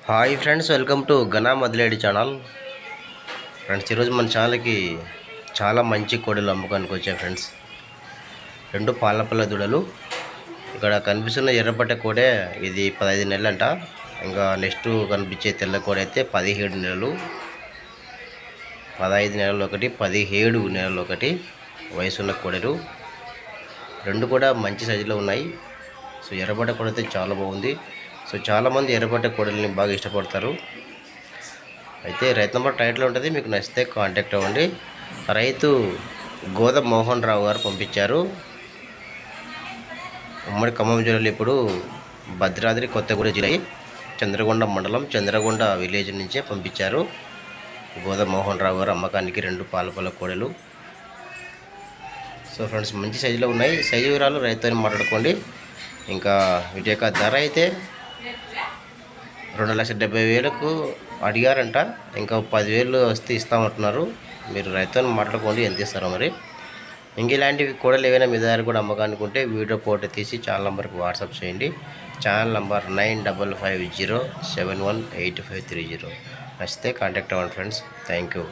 Hi friends, welcome to ఘనా మదిలేడి channel. Friends, ఈరోజు మన ఛానల్కి చాలా మంచి కోడలు అమ్మకానికి వచ్చాయి ఫ్రెండ్స్. 2 పాలపల్ల దూడలు. ఇక్కడ కనిపిస్తున్న ఎర్రపట్ట కోడే ఇది 15 నెలలంట. ఇంకా నెక్స్ట్ కనిపించే తెల్ల కోడ అయితే 17 నెలలు. 15 నెలలు ఒకటి, 17 నెలలు ఒకటి వయసున్న కోడలు. 2 కూడా మంచి సైజులో ఉన్నాయి. సో ఎర్రపట్ట కోడ అయితే చాలా బాగుంది. సో చాలామంది ఎర్రపట్ట కోడల్ని బాగా ఇష్టపడతారు. అయితే రైతు నెంబర్ టైటిల్ ఉంటుంది, మీకు నచ్చితే కాంటాక్ట్ అవ్వండి. రైతు గోద మోహన్ రావు గారు పంపించారు. ఉమ్మడి ఖమ్మం జిల్లాలో ఇప్పుడు భద్రాద్రి కొత్తగూడెం జిల్లా చంద్రగొండ మండలం చంద్రగొండ విలేజ్ నుంచే పంపించారు. గోద మోహన్ రావు గారు అమ్మకానికి 2 పాలపల్ల కోడలు. సో ఫ్రెండ్స్, మంచి సైజులో ఉన్నాయి. సైజు వివరాలు రైతుని మాట్లాడుకోండి. ఇంకా వీటి యొక్క ధర అయితే 2,70,000కు అడిగారంట. ఇంకా 10,000 వస్తే ఇస్తామంటున్నారు. మీరు రైతుని మాట్లాడుకోండి, ఎంత ఇస్తారో మరి. ఇంక ఇలాంటివి కోడలు ఏవైనా మీ దగ్గర కూడా అమ్మకానికి ఉంటే వీడియో ఫోటో తీసి ఛానల్ నెంబర్కి వాట్సాప్ చేయండి. Channel number 9550718530. నచ్చితే కాంటాక్ట్ అవ్వండి ఫ్రెండ్స్. Thank you.